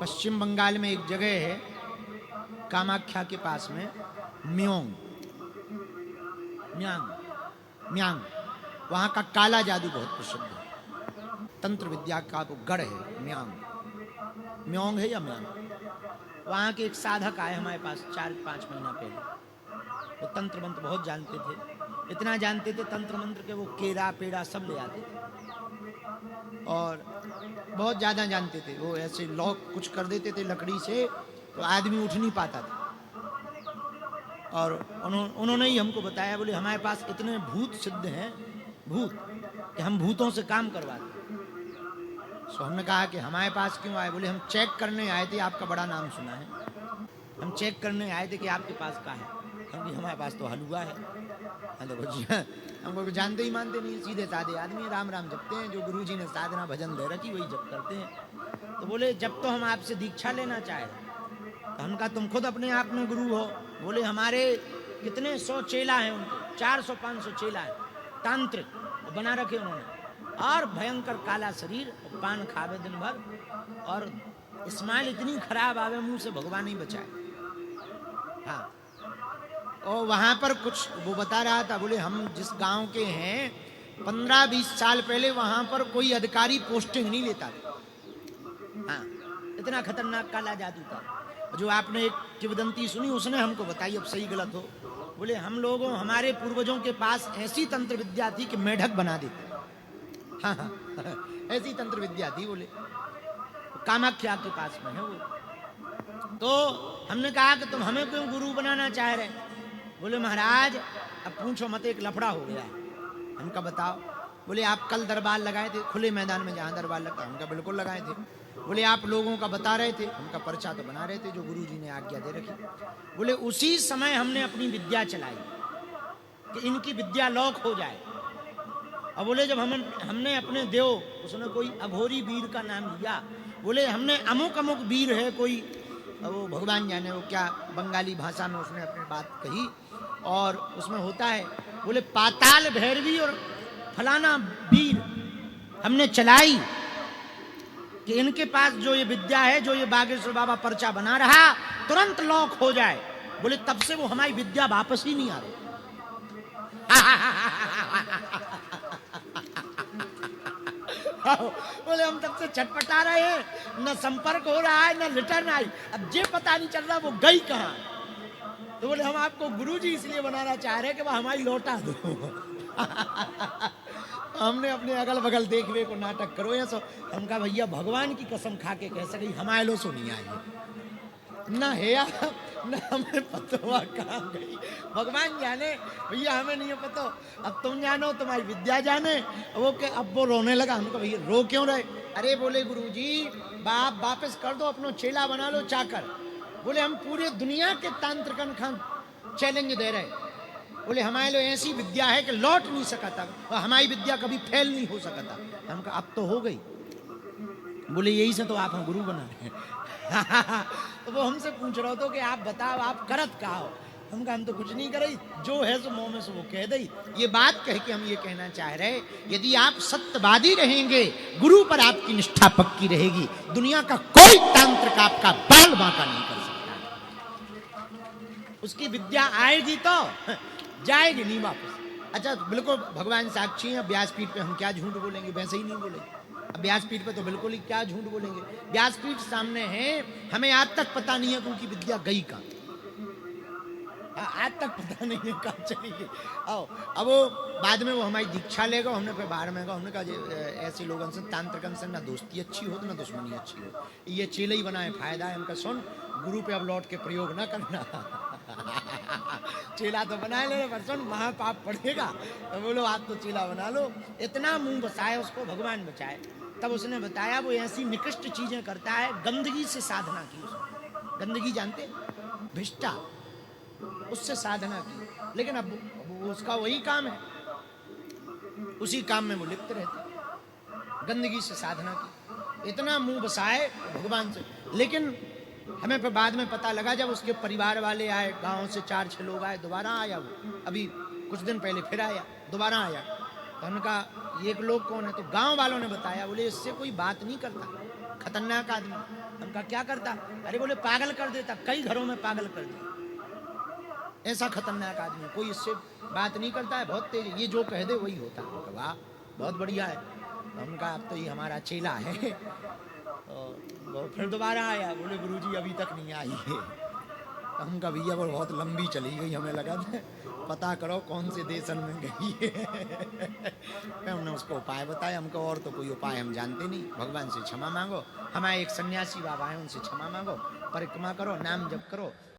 पश्चिम बंगाल में एक जगह है कामाख्या के पास में, म्योंग म्यांग म्यांग, वहां का काला जादू बहुत प्रसिद्ध है। तंत्र विद्या का वो गढ़ है म्यांग, म्योंग है या म्यांग। वहां के एक साधक आए हमारे पास 4-5 महीना पहले। वो तंत्र मंत्र बहुत जानते थे, इतना जानते थे तंत्र मंत्र के वो केरा पेड़ा सब ले आते थे और बहुत ज्यादा जानते थे। वो ऐसे लॉक कुछ कर देते थे लकड़ी से तो आदमी उठ नहीं पाता था। और उन्होंने ही हमको बताया, बोले हमारे पास इतने भूत सिद्ध हैं, भूत, कि हम भूतों से काम करवाते हैं। सो हमने कहा कि हमारे पास क्यों आए? बोले हम चेक करने आए थे, आपका बड़ा नाम सुना है, हम चेक करने आए थे कि आपके पास क्या है। हम हमारे पास तो हलवा है। हमको जानते ही मानते नहीं, सीधे साधे आदमी, राम राम जपते हैं, जो गुरुजी ने साधना भजन दे रखी वही जप करते हैं। तो बोले जब तो हम आपसे दीक्षा लेना चाहे। तो हम कहा तुम खुद अपने आप में गुरु हो। बोले हमारे कितने 100 चेला हैं, उनको 400-500 चेला है, तांत्रिक बना रखे उन्होंने, और भयंकर काला शरीर, पान खावे दिन भर, और स्माइल इतनी खराब आवे मुंह से, भगवान ही बचाए। हाँ, और वहां पर कुछ वो बता रहा था, बोले हम जिस गांव के हैं 15-20 साल पहले वहां पर कोई अधिकारी पोस्टिंग नहीं लेता था। हाँ, इतना खतरनाक काला जादू था। जो आपने एक किंवदंती सुनी, उसने हमको बताई, अब सही गलत हो। बोले हम लोगों, हमारे पूर्वजों के पास ऐसी तंत्र विद्या थी कि मेढक बना देते। हाँ हाँ, ऐसी तंत्र विद्या थी। बोले कामाख्या के पास में है वो। तो हमने कहा कि तुम हमें क्यों गुरु बनाना चाह रहे? बोले महाराज अब पूछो मत, एक लफड़ा हो गया है। हमका बताओ। बोले आप कल दरबार लगाए थे खुले मैदान में जहाँ दरबार लगता, हमका बिल्कुल लगाए थे। बोले आप लोगों का बता रहे थे, हमका पर्चा तो बना रहे थे जो गुरुजी ने आज्ञा दे रखी। बोले उसी समय हमने अपनी विद्या चलाई कि इनकी विद्या लॉक हो जाए। और बोले जब हमने अपने देव, उसने कोई अघोरी वीर का नाम लिया, बोले हमने अमुक अमुक वीर है कोई, वो भगवान जाने वो क्या बंगाली भाषा में उसने अपनी बात कही, और उसमें होता है, बोले पाताल भैरवी और फलाना वीर हमने चलाई कि इनके पास जो ये विद्या है, जो ये बागेश्वर बाबा पर्चा बना रहा, तुरंत लॉक हो जाए। बोले तब से वो हमारी विद्या वापस ही नहीं आ रही। बोले हम तब से छटपटा रहे हैं, न संपर्क हो रहा है न रिटर्न आई, अब ये पता नहीं चल रहा वो गई कहाँ। तो बोले हम आपको गुरुजी इसलिए बनाना चाह रहे हैं कि वह हमारी लौटा दो। हमने अपने अगल बगल देखने को नाटक करो या सो। हम कहा भैया भगवान की कसम खा के कह सके हमारे लो सो नहीं आई ना है, न हमें पता हुआ कहाँ गई, भगवान जाने, भैया हमें नहीं पता। अब तुम जानो, तुम्हारी विद्या जाने। वो के अब वो रोने लगा। हमको भैया रो क्यों रहे? अरे बोले गुरुजी बाप वापस कर दो, अपनो चेला बना लो चाकर। बोले हम पूरे दुनिया के तांत्रिकन खान चैलेंज दे रहे। बोले हमारे लिए ऐसी विद्या है कि लौट नहीं सका था, और हमारी विद्या कभी फेल नहीं हो सका था। हम कहा अब तो हो गई। बोले यही से तो आप हम गुरु बना रहे हैं। तो वो हमसे पूछ रहा था कि आप बताओ आप करत का हो? हम कहा हम तो कुछ नहीं करे, जो है सो मुंह में से वो कह दई। ये बात कह के हम ये कहना चाह रहे, यदि आप सत्यवादी रहेंगे, गुरु पर आपकी निष्ठा पक्की रहेगी, दुनिया का कोई तांत्रिक आपका बाल बांका नहीं कर सकता। उसकी विद्या आएगी तो जाएगी नहीं वापस। अच्छा बिल्कुल भगवान साक्षी है, व्यासपीठ पे हम क्या झूठ बोलेंगे, वैसे ही नहीं बोलेंगे। अब व्यासपीठ पे तो बिल्कुल ही क्या झूठ बोलेंगे, व्यासपीठ सामने है, हमें आज तक पता नहीं है कि उनकी विद्या गई कहाँ, आज तक पता नहीं है कहाँ चली गई। आओ अब वो बाद में वो हमारी दीक्षा लेगा, हमने फिर बाहर में कहा, हमने कहा ऐसे लोगों से तांत्रिकन से ना दोस्ती अच्छी हो तो ना दुश्मनी अच्छी हो, ये चेले ही बनाए फायदा है। उनका सुन गुरु पे अब लौट के प्रयोग ना करना। चेला तो बना ले पर सुन महापाप पड़ेगा। तो बोलो आप तो चेला बना लो। इतना मुंह बसाए उसको, भगवान बचाए। तब उसने बताया वो ऐसी निकृष्ट चीजें करता है, गंदगी से साधना की उसने। गंदगी जानते, भिष्टा, उससे साधना की। लेकिन अब उसका वही काम है, उसी काम में वो लिप्त रहते, गंदगी से साधना की। इतना मुंह बसाए भगवान से। लेकिन हमें फिर बाद में पता लगा, जब उसके परिवार वाले आए, गांव से 4-6 लोग आए, दोबारा आया वो, अभी कुछ दिन पहले फिर आया, दोबारा आया। तो हमने कहा ये लोग कौन है? तो गांव वालों ने बताया, बोले इससे कोई बात नहीं करता, खतरनाक आदमी। हम कहा क्या करता? अरे बोले पागल कर देता, कई घरों में पागल कर दिया। ऐसा खतरनाक आदमी, कोई इससे बात नहीं करता है, बहुत तेज, ये जो कह दे वही होता है। वाह बहुत बढ़िया है। तो उनका अब तो ये हमारा चेला है। तो वो फिर दोबारा आया, बोले गुरुजी अभी तक नहीं आई है। तो हम कहा भैया वो बहुत लंबी चली गई, हमें लगा पता करो कौन से देशन में गई है। फिर हमने उसको उपाय बताया, हमको और तो कोई उपाय हम जानते नहीं, भगवान से क्षमा मांगो। हमारे एक सन्यासी बाबा हैं, उनसे क्षमा मांगो, परिक्रमा करो, नाम जप करो,